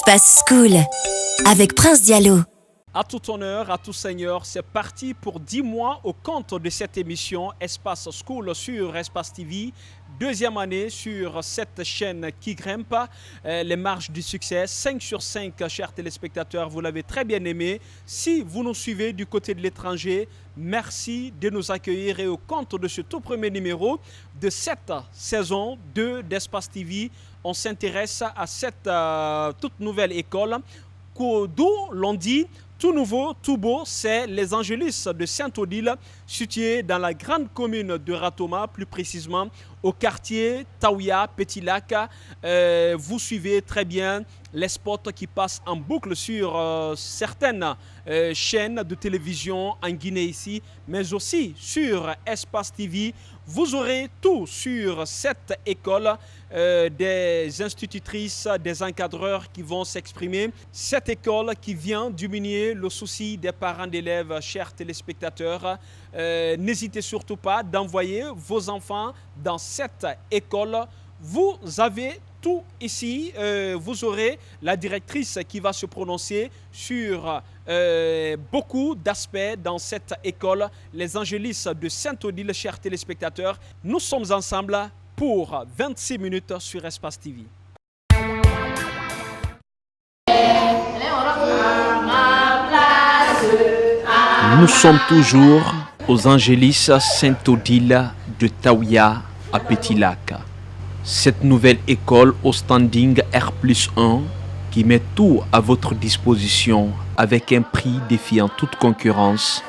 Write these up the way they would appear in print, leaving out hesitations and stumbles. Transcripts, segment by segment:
Espace School avec Prince Diallo. À tout honneur, à tout seigneur, c'est parti pour 10 mois au compte de cette émission Espace School sur Espace TV. Deuxième année sur cette chaîne qui grimpe les marches du succès. 5 sur 5, chers téléspectateurs, vous l'avez très bien aimé. Si vous nous suivez du côté de l'étranger, merci de nous accueillir et au compte de ce tout premier numéro de cette saison 2 d'Espace TV, on s'intéresse à cette toute nouvelle école d'où l'on dit tout nouveau, tout beau, c'est les Angélis de Sainte-Odile, situé dans la grande commune de Ratoma, plus précisément au quartier Taouya, Petit Lac. Vous suivez très bien les spots qui passent en boucle sur certaines chaînes de télévision en Guinée ici, mais aussi sur Espace TV. Vous aurez tout sur cette école, des institutrices, des encadreurs qui vont s'exprimer. Cette école qui vient diminuer le souci des parents d'élèves, chers téléspectateurs. N'hésitez surtout pas d'envoyer vos enfants dans cette école. Vous avez tout ici. Vous aurez la directrice qui va se prononcer sur beaucoup d'aspects dans cette école. Les Angélis de Sainte-Odile, chers téléspectateurs. Nous sommes ensemble pour 26 minutes sur Espace TV. Nous sommes toujours aux Angélis Sainte-Odile de Taouya à Petit Lac. Cette nouvelle école au standing R+1 qui met tout à votre disposition avec un prix défiant toute concurrence.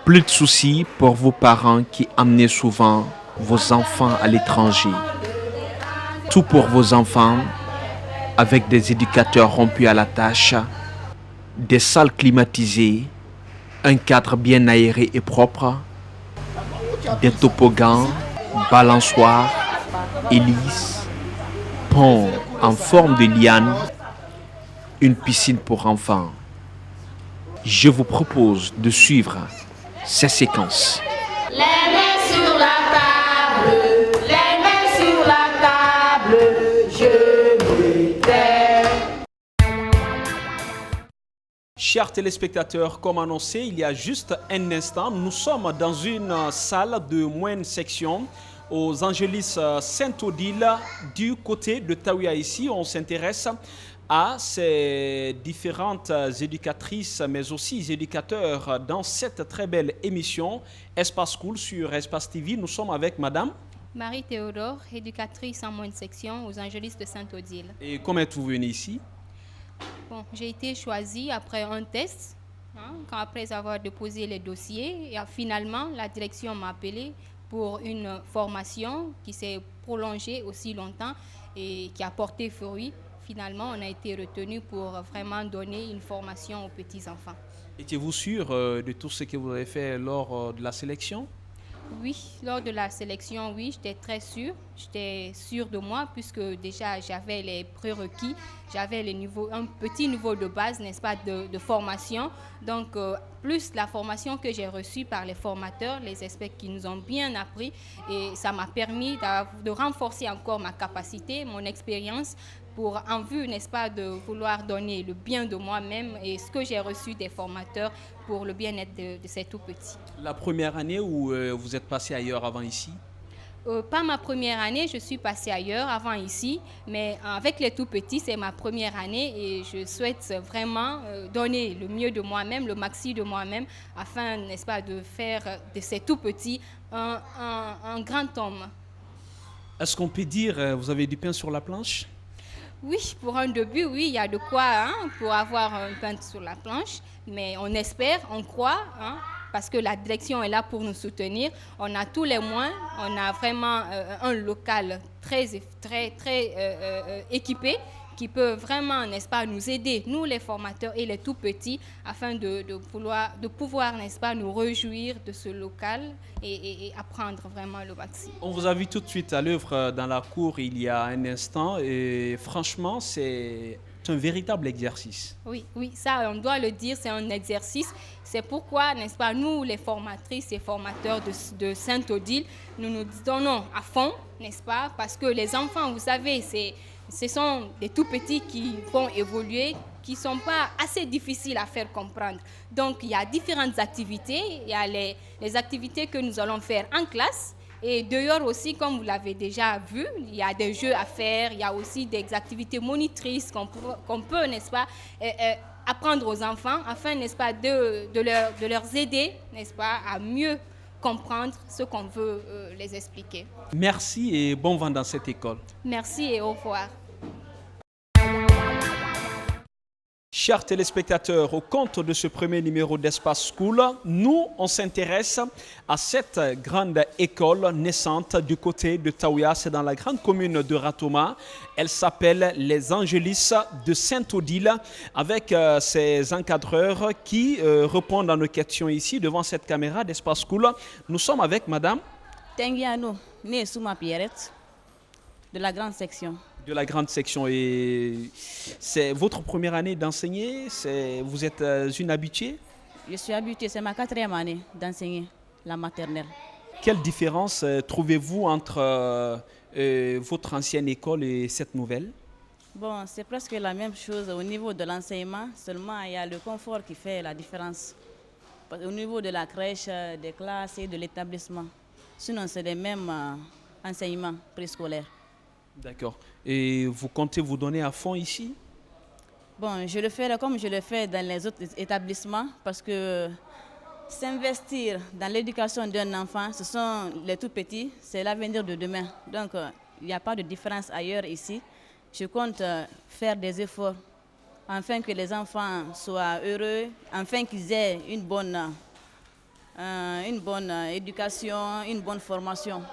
Plus de soucis pour vos parents qui amenez souvent vos enfants à l'étranger. Tout pour vos enfants avec des éducateurs rompus à la tâche, des salles climatisées, un cadre bien aéré et propre, des toboggans, balançoires, hélices, ponts en forme de liane, une piscine pour enfants. Je vous propose de suivre ces séquences. Les mains sur la table, les mains sur la table, je m'étais. Chers téléspectateurs, comme annoncé il y a juste un instant, nous sommes dans une salle de moyenne section aux Angélis Sainte-Odile du côté de Taouya. Ici, on s'intéresse à ces différentes éducatrices, mais aussi éducateurs dans cette très belle émission Espace School sur Espace TV. Nous sommes avec Madame Marie-Théodore, éducatrice en moyenne section aux Angélis de Sainte-Odile. Et comment êtes-vous venue ici? Bon, j'ai été choisie après un test, après avoir déposé les dossiers. Et finalement, la direction m'a appelée pour une formation qui s'est prolongée aussi longtemps et qui a porté fruit. Finalement, on a été retenu pour vraiment donner une formation aux petits-enfants. Étiez-vous sûr de tout ce que vous avez fait lors de la sélection? Oui, lors de la sélection, oui, j'étais très sûre. J'étais sûre de moi puisque déjà j'avais les prérequis, j'avais un petit niveau de base, n'est-ce pas, de formation. Donc, plus la formation que j'ai reçue par les formateurs, les experts qui nous ont bien appris, et ça m'a permis de renforcer encore ma capacité, mon expérience, en vue, n'est-ce pas, de vouloir donner le bien de moi-même et ce que j'ai reçu des formateurs pour le bien-être de ces tout-petits. La première année où vous êtes passé ailleurs avant ici? Pas ma première année, je suis passée ailleurs avant ici, mais avec les tout-petits, c'est ma première année et je souhaite vraiment donner le mieux de moi-même, le maxi de moi-même, afin, n'est-ce pas, de faire de ces tout-petits un grand homme. Est-ce qu'on peut dire vous avez du pain sur la planche? Oui, pour un début, oui, il y a de quoi pour avoir un pain sur la planche, mais on espère, on croit, parce que la direction est là pour nous soutenir. On a tous les moyens, on a vraiment un local très équipé qui peut vraiment, n'est-ce pas, nous aider, nous les formateurs et les tout-petits, afin de pouvoir, n'est-ce pas, nous réjouir de ce local et apprendre vraiment le maximum. On vous a vu tout de suite à l'œuvre dans la cour il y a un instant et franchement, c'est un véritable exercice. Oui, ça, on doit le dire, c'est un exercice. C'est pourquoi, n'est-ce pas, nous, les formatrices et formateurs de Sainte-Odile, nous nous donnons à fond, n'est-ce pas, parce que les enfants, vous savez, ce sont des tout petits qui vont évoluer, qui ne sont pas assez difficiles à faire comprendre. Donc, il y a différentes activités. Il y a les activités que nous allons faire en classe. Et dehors aussi, comme vous l'avez déjà vu, il y a des jeux à faire. Il y a aussi des activités monitrices qu'on peut, n'est-ce pas, apprendre aux enfants afin, n'est-ce pas, de leur aider, n'est-ce pas, à mieux comprendre ce qu'on veut les expliquer. Merci et bon vent dans cette école. Merci et au revoir. Chers téléspectateurs, au compte de ce premier numéro d'Espace School, nous, on s'intéresse à cette grande école naissante du côté de Taouya, c'est dans la grande commune de Ratouma. Elle s'appelle les Angélis de Saint-Odile, avec ses encadreurs qui répondent à nos questions ici devant cette caméra d'Espace School. Nous sommes avec Madame Tengiano, née Souma Pierrette, de la grande section. De la grande section. Et c'est votre première année d'enseigner? Vous êtes une habituée? Je suis habituée, c'est ma 4e année d'enseigner la maternelle. Quelle différence trouvez-vous entre votre ancienne école et cette nouvelle? Bon, c'est presque la même chose au niveau de l'enseignement, seulement il y a le confort qui fait la différence. Au niveau de la crèche, des classes et de l'établissement. Sinon, c'est les mêmes enseignements préscolaires. D'accord. Et vous comptez vous donner à fond ici? Bon, je le fais comme je le fais dans les autres établissements parce que s'investir dans l'éducation d'un enfant, ce sont les tout petits, c'est l'avenir de demain. Donc, il n'y a pas de différence ailleurs ici. Je compte faire des efforts afin que les enfants soient heureux, afin qu'ils aient une bonne éducation, une bonne formation.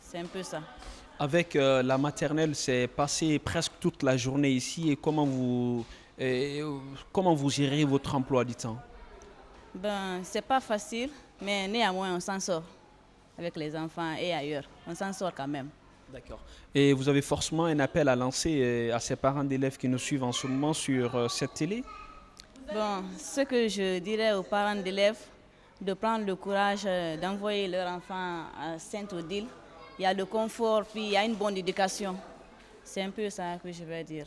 C'est un peu ça. Avec la maternelle, c'est passé presque toute la journée ici. Et comment vous gérez votre emploi du temps? Ben, c'est pas facile, mais néanmoins, on s'en sort avec les enfants et ailleurs. On s'en sort quand même. D'accord. Et vous avez forcément un appel à lancer à ces parents d'élèves qui nous suivent en ce moment sur cette télé? Bon, ce que je dirais aux parents d'élèves, de prendre le courage d'envoyer leur enfant à Saint-Odile. Il y a le confort, puis il y a une bonne éducation. C'est un peu ça que je vais dire.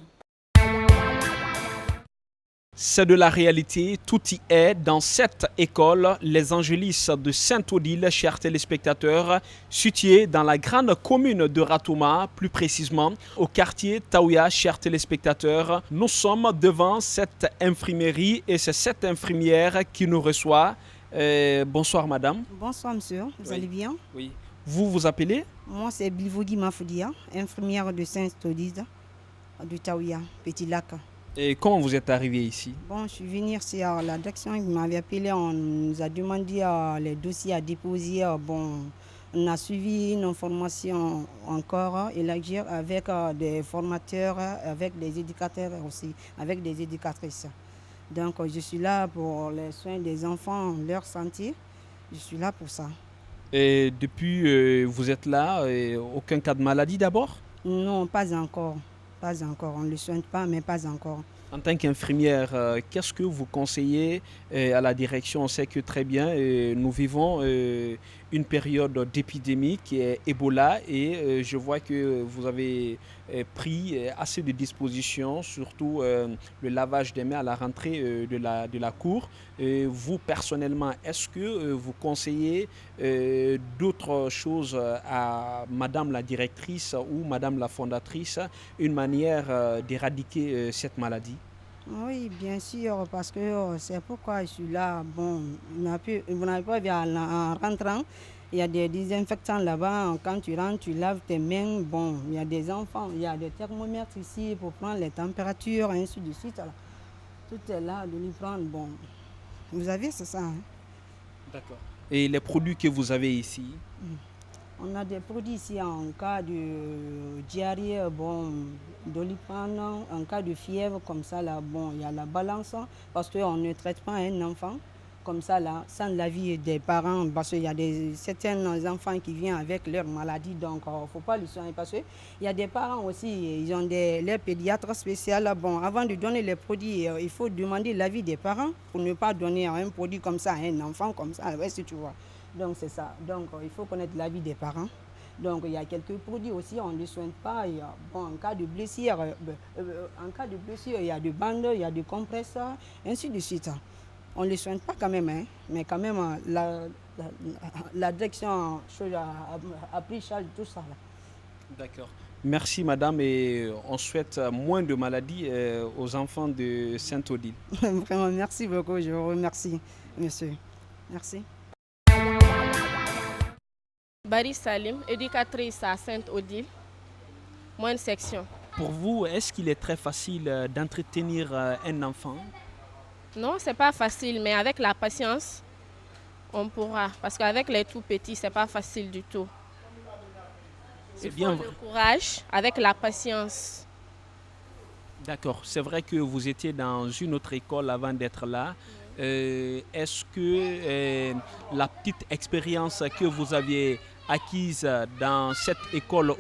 C'est de la réalité, tout y est dans cette école, les Angélis de Saint-Odile, chers téléspectateurs, située dans la grande commune de Ratouma, plus précisément au quartier Taouya, chers téléspectateurs. Nous sommes devant cette infirmerie et c'est cette infirmière qui nous reçoit. Bonsoir madame. Bonsoir monsieur, vous allez bien? Oui. Vous vous appelez? Moi c'est Bilvogi Mafoudia, infirmière de Saint-Odile, de Taouya, Petit Lac. Et comment vous êtes arrivé ici? Bon, je suis venue ici à la direction, ils m'avaient appelé, on nous a demandé les dossiers à déposer. Bon, on a suivi une formation encore élargie avec des formateurs, avec des éducateurs aussi, avec des éducatrices. Donc je suis là pour les soins des enfants, leur santé, je suis là pour ça. Et depuis, vous êtes là, aucun cas de maladie d'abord? Non, pas encore. Pas encore. On ne le soigne pas, mais pas encore. En tant qu'infirmière, qu'est-ce que vous conseillez à la direction? On sait que très bien, nous vivons une période d'épidémie qui est Ebola et je vois que vous avez pris assez de dispositions, surtout le lavage des mains à la rentrée de la cour. Vous, personnellement, est-ce que vous conseillez d'autres choses à Madame la directrice ou Madame la fondatrice, une manière d'éradiquer cette maladie? Oui, bien sûr, parce que c'est pourquoi je suis là. Bon, vous n'avez pas vu en rentrant, il y a des désinfectants là-bas. Quand tu rentres, tu laves tes mains. Bon, il y a des enfants, il y a des thermomètres ici pour prendre les températures, et ainsi de suite. Alors, tout est là, de lui prendre. Bon, vous avez, c'est ça. Hein? D'accord. Et les produits que vous avez ici? On a des produits ici en cas de diarrhée, bon, Doliprane, en cas de fièvre, comme ça, là, bon, il y a la balance, parce qu'on ne traite pas un enfant comme ça, là, sans l'avis des parents, parce qu'il y a certains enfants qui viennent avec leur maladie, donc il ne faut pas le soigner, parce qu'il y a des parents aussi, ils ont leurs pédiatres spéciaux, bon, avant de donner les produits, il faut demander l'avis des parents, pour ne pas donner un produit comme ça à un enfant, comme ça, si tu vois. Donc c'est ça. Donc il faut connaître l'avis des parents. Donc il y a quelques produits aussi, on ne les soigne pas. En cas de blessure, il y a des bandes, il y a des compresseurs, ainsi de suite. On ne les soigne pas quand même, hein, mais quand même la direction a pris charge de tout ça. D'accord. Merci madame et on souhaite moins de maladies aux enfants de Sainte-Odile. Vraiment, merci beaucoup, je vous remercie, monsieur. Merci. Barry Salim, éducatrice à Sainte-Odile, moyenne section. Pour vous, est-ce qu'il est très facile d'entretenir un enfant? Non, c'est pas facile, mais avec la patience, on pourra. Parce qu'avec les tout petits, c'est pas facile du tout. C'est Il bien faut vrai. le courage, avec la patience. D'accord. C'est vrai que vous étiez dans une autre école avant d'être là. Est-ce que la petite expérience que vous aviez acquise dans cette école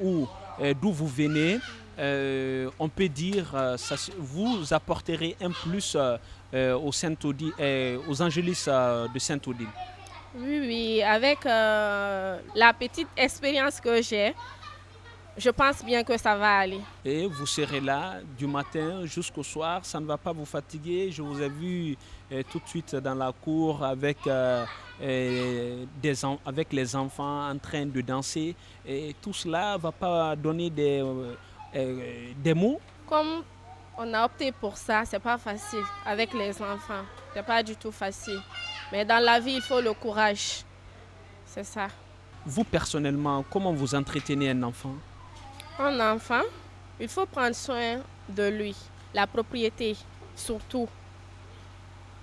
d'où vous venez, on peut dire ça vous apporterez un plus aux Angelis de Sainte-Odile? Oui, oui, avec la petite expérience que j'ai, je pense bien que ça va aller. Et vous serez là du matin jusqu'au soir, ça ne va pas vous fatiguer. Je vous ai vu tout de suite dans la cour avec les enfants en train de danser. Et tout cela ne va pas donner des mots. Comme on a opté pour ça, c'est pas facile avec les enfants. C'est pas du tout facile. Mais dans la vie, il faut le courage. C'est ça. Vous personnellement, comment vous entretenez un enfant? Un enfant, il faut prendre soin de lui, la propriété surtout.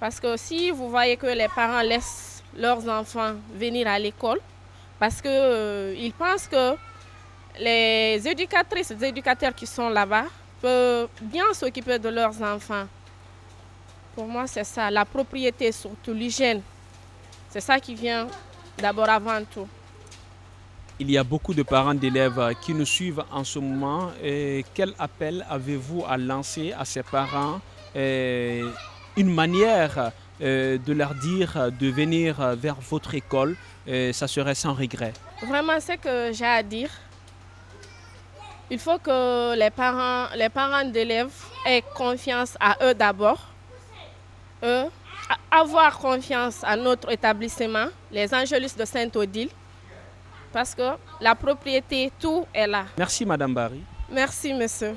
Parce que si vous voyez que les parents laissent leurs enfants venir à l'école, parce qu'ils pensent que les éducatrices, les éducateurs qui sont là-bas peuvent bien s'occuper de leurs enfants. Pour moi, c'est ça, la propriété surtout, l'hygiène. C'est ça qui vient d'abord avant tout. Il y a beaucoup de parents d'élèves qui nous suivent en ce moment. Quel appel avez-vous à lancer à ces parents? Une manière de leur dire de venir vers votre école, ça serait sans regret. Vraiment, ce que j'ai à dire, il faut que les parents d'élèves aient confiance à eux d'abord. Avoir confiance à notre établissement, les Angelis de Sainte-Odile, parce que la propriété, tout est là. Merci Madame Barry. Merci monsieur.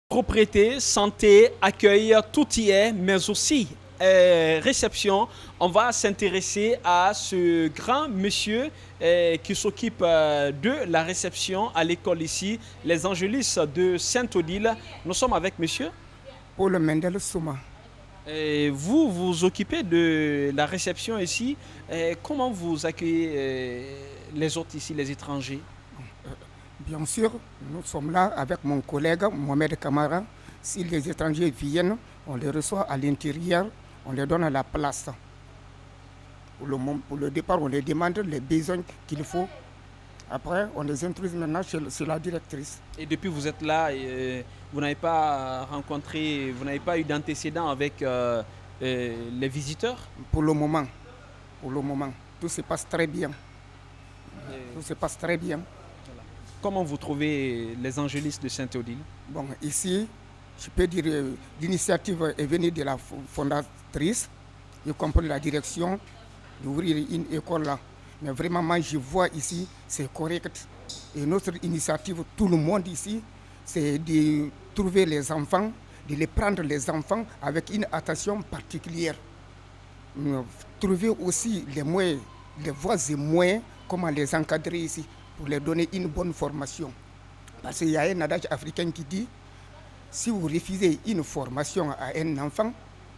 Propriété, santé, accueil, tout y est, mais aussi réception. On va s'intéresser à ce grand monsieur qui s'occupe de la réception à l'école ici, les Angelis de Sainte-Odile. Nous sommes avec monsieur Paul Mendel Souma. Vous vous occupez de la réception ici. Comment vous accueillez les autres ici, les étrangers? Bien sûr, nous sommes là avec mon collègue Mohamed Kamara. Si les étrangers viennent, on les reçoit à l'intérieur, on les donne la place. Pour le départ, on les demande les besoins qu'il faut. Après, on les introduit maintenant chez la directrice. Et depuis que vous êtes là, vous n'avez pas rencontré, vous n'avez pas eu d'antécédents avec les visiteurs? Pour le moment, tout se passe très bien. Tout se passe très bien. Comment vous trouvez les Angelis de Sainte-Odile? Bon, ici, je peux dire l'initiative est venue de la fondatrice, y compris la direction, d'ouvrir une école là. Mais vraiment, moi, je vois ici, c'est correct. Et notre initiative, tout le monde ici, c'est de trouver les enfants, de les prendre les enfants avec une attention particulière. Trouver aussi les moyens, les voies et moyens, comment les encadrer ici, pour les donner une bonne formation. Parce qu'il y a un adage africain qui dit, si vous refusez une formation à un enfant,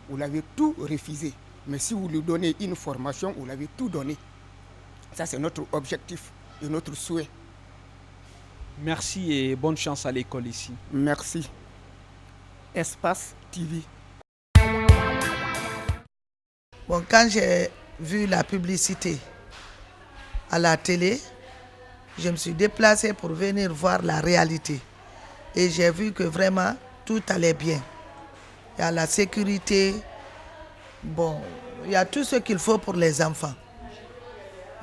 vous l'avez tout refusé. Mais si vous lui donnez une formation, vous l'avez tout donné. Ça, c'est notre objectif et notre souhait. Merci et bonne chance à l'école ici. Merci. Espace TV. Bon, quand j'ai vu la publicité à la télé, je me suis déplacée pour venir voir la réalité. Et j'ai vu que vraiment, tout allait bien. Il y a la sécurité, bon, il y a tout ce qu'il faut pour les enfants.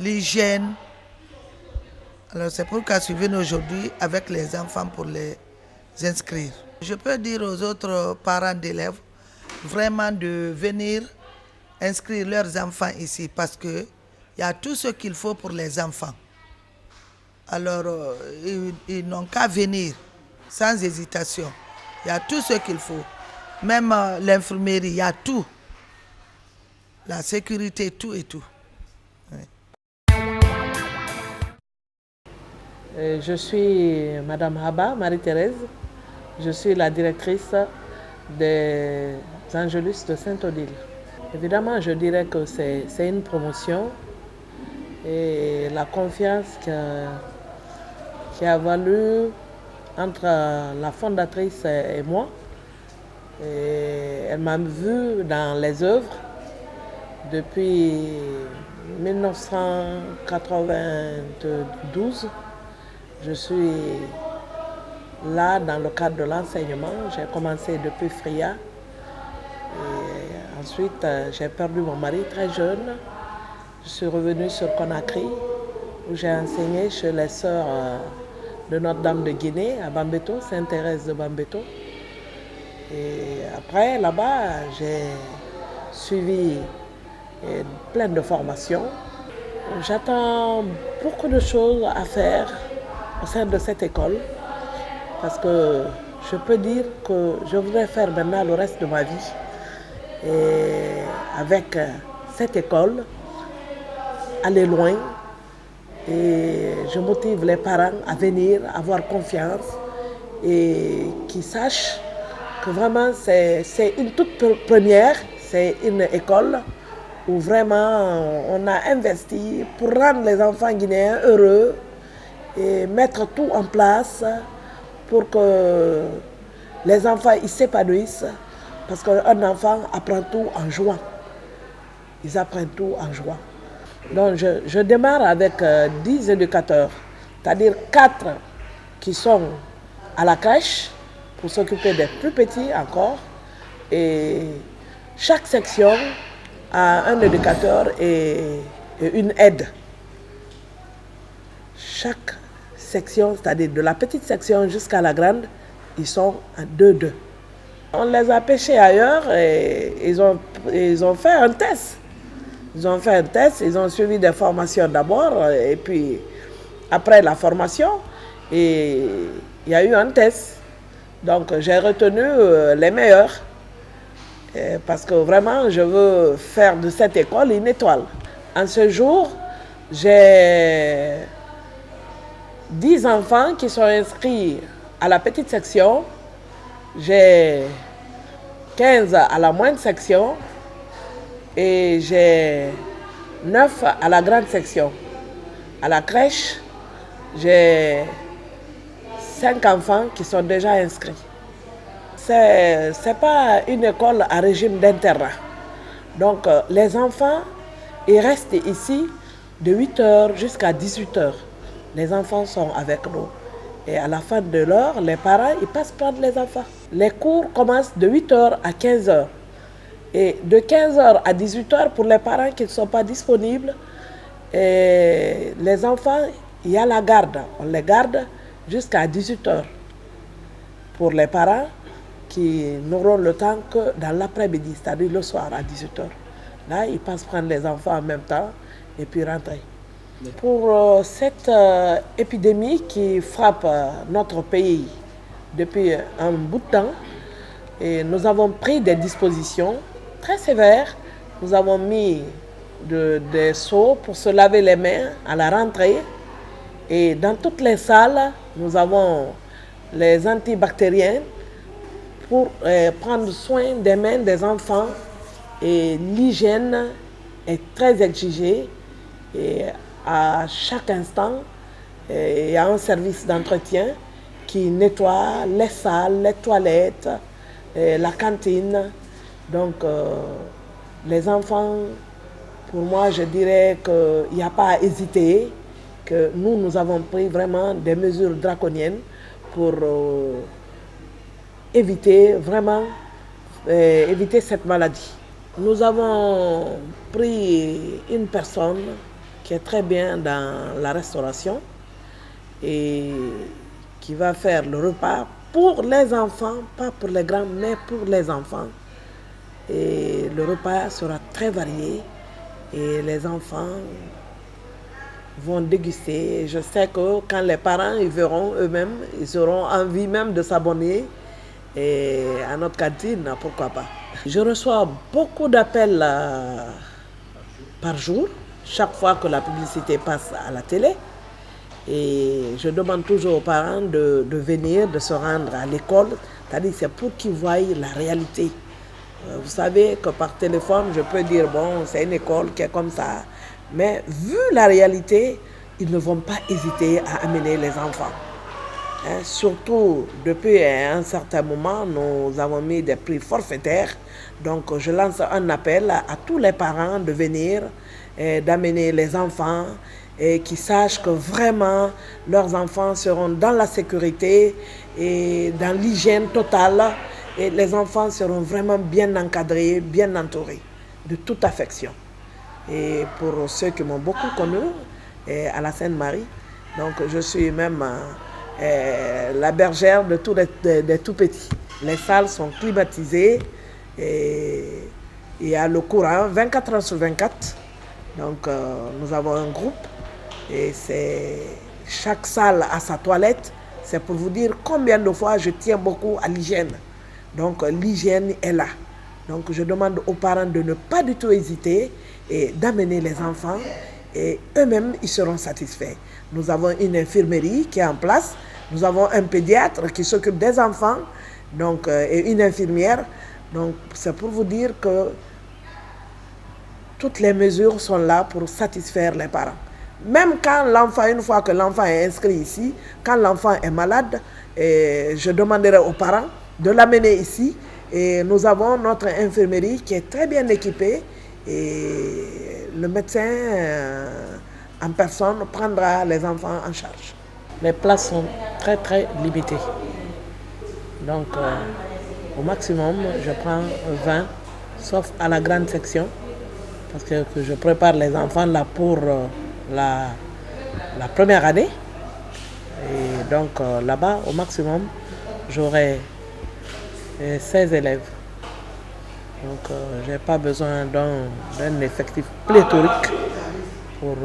l'hygiène. Alors c'est pourquoi je suis venue aujourd'hui avec les enfants pour les inscrire. Je peux dire aux autres parents d'élèves vraiment de venir inscrire leurs enfants ici parce qu'il y a tout ce qu'il faut pour les enfants. Alors ils n'ont qu'à venir sans hésitation. Il y a tout ce qu'il faut. Même l'infirmerie, il y a tout. La sécurité, tout et tout. Oui. Je suis Madame Haba, Marie-Thérèse. Je suis la directrice des Angélus de Sainte-Odile. Évidemment, je dirais que c'est une promotion et la confiance qui a valu entre la fondatrice et moi. Et elle m'a vue dans les œuvres depuis 1992. Je suis là dans le cadre de l'enseignement. J'ai commencé depuis Fria. Et ensuite, j'ai perdu mon mari très jeune. Je suis revenue sur Conakry où j'ai enseigné chez les sœurs de Notre-Dame de Guinée à Bambeto, Sainte-Thérèse de Bambeto. Et après, là-bas, j'ai suivi plein de formations. J'attends beaucoup de choses à faire au sein de cette école parce que je peux dire que je voudrais faire maintenant le reste de ma vie. Et avec cette école, aller loin. Et je motive les parents à venir, à avoir confiance et qu'ils sachent que vraiment c'est une toute première, c'est une école où vraiment on a investi pour rendre les enfants guinéens heureux et mettre tout en place pour que les enfants ils s'épanouissent parce qu'un enfant apprend tout en jouant. Ils apprennent tout en jouant. Donc je démarre avec 10 éducateurs, c'est-à-dire 4 qui sont à la crèche pour s'occuper des plus petits encore. Et chaque section a un éducateur et une aide. Chaque section, c'est-à-dire de la petite section jusqu'à la grande, ils sont à 2-2. On les a pêchés ailleurs et ils ont fait un test. Ils ont fait un test, ils ont suivi des formations d'abord et puis après la formation, et il y a eu un test. Donc j'ai retenu les meilleurs parce que vraiment je veux faire de cette école une étoile. En ce jour, j'ai 10 enfants qui sont inscrits à la petite section, j'ai 15 à la moindre section et j'ai 9 à la grande section. À la crèche, j'ai 5 enfants qui sont déjà inscrits. Ce n'est pas une école à régime d'internat. Donc les enfants, ils restent ici de 8h jusqu'à 18h. Les enfants sont avec nous. Et à la fin de l'heure, les parents, ils passent prendre les enfants. Les cours commencent de 8h à 15h. Et de 15h à 18h, pour les parents qui ne sont pas disponibles, et les enfants, il y a la garde. On les garde jusqu'à 18h. Pour les parents qui n'auront le temps que dans l'après-midi, c'est-à-dire le soir à 18h. Là, ils passent prendre les enfants en même temps et puis rentrer. Pour cette épidémie qui frappe notre pays depuis un bout de temps, et nous avons pris des dispositions très sévères. Nous avons mis des seaux pour se laver les mains à la rentrée. Et dans toutes les salles, nous avons les antibactériens pour prendre soin des mains des enfants. Et l'hygiène est très exigée. Et à chaque instant, il y a un service d'entretien qui nettoie les salles, les toilettes, la cantine. Donc, les enfants, pour moi, je dirais qu'il n'y a pas à hésiter, que nous avons pris vraiment des mesures draconiennes pour éviter cette maladie. Nous avons pris une personne qui est très bien dans la restauration et qui va faire le repas pour les enfants, pas pour les grands, mais pour les enfants. Et le repas sera très varié et les enfants vont déguster. Je sais que quand les parents ils verront eux-mêmes, ils auront envie même de s'abonner à notre cantine, pourquoi pas. Je reçois beaucoup d'appels par jour, chaque fois que la publicité passe à la télé. Et je demande toujours aux parents de venir, de se rendre à l'école. C'est-à-dire c'est pour qu'ils voient la réalité. Vous savez que par téléphone, je peux dire, bon, c'est une école qui est comme ça. Mais vu la réalité, ils ne vont pas hésiter à amener les enfants. Surtout, depuis un certain moment, nous avons mis des prix forfaitaires. Donc, je lance un appel à tous les parents de venir, d'amener les enfants et qu'ils sachent que vraiment leurs enfants seront dans la sécurité et dans l'hygiène totale. Et les enfants seront vraiment bien encadrés, bien entourés, de toute affection. Et pour ceux qui m'ont beaucoup connu, à la Sainte-Marie, donc je suis même la bergère de tous les tout petits. Les salles sont climatisées et il y a le courant 24 heures sur 24. Donc nous avons un groupe et chaque salle a sa toilette. C'est pour vous dire combien de fois je tiens beaucoup à l'hygiène. Donc l'hygiène est là. Donc je demande aux parents de ne pas du tout hésiter et d'amener les enfants et eux-mêmes ils seront satisfaits. Nous avons une infirmerie qui est en place. Nous avons un pédiatre qui s'occupe des enfants donc, et une infirmière. Donc c'est pour vous dire que toutes les mesures sont là pour satisfaire les parents. Même quand l'enfant, une fois que l'enfant est inscrit ici, quand l'enfant est malade, je demanderai aux parents de l'amener ici. Et nous avons notre infirmerie qui est très bien équipée et le médecin en personne prendra les enfants en charge. Les places sont très très limitées. Donc au maximum, je prends 20, sauf à la grande section, parce que je prépare les enfants là pour la première année. Et donc là-bas, au maximum, j'aurai 16 élèves. Donc je n'ai pas besoin d'un effectif pléthorique pour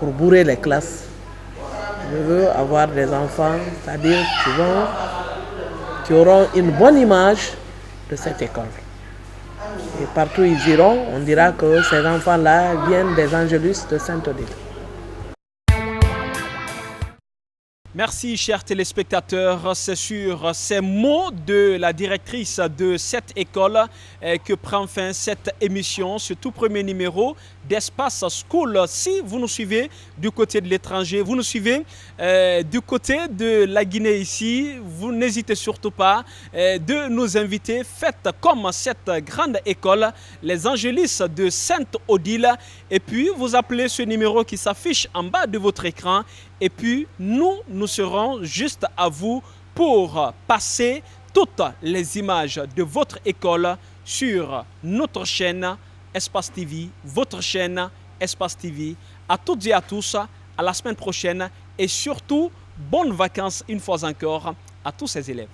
bourrer les classes. Je veux avoir des enfants, c'est-à-dire qui auront une bonne image de cette école. Et partout où ils iront, on dira que ces enfants-là viennent des Angélus de Sainte-Odile. Merci, chers téléspectateurs. C'est sur ces mots de la directrice de cette école que prend fin cette émission, ce tout premier numéro d'Espace School. Si vous nous suivez du côté de l'étranger, vous nous suivez du côté de la Guinée ici, vous n'hésitez surtout pas de nous inviter. Faites comme cette grande école, les Angélis de Sainte-Odile. Et puis, vous appelez ce numéro qui s'affiche en bas de votre écran. Et puis, nous serons juste à vous pour passer toutes les images de votre école sur notre chaîne Espace TV, votre chaîne Espace TV. À toutes et à tous, à la semaine prochaine et surtout, bonnes vacances une fois encore à tous ces élèves.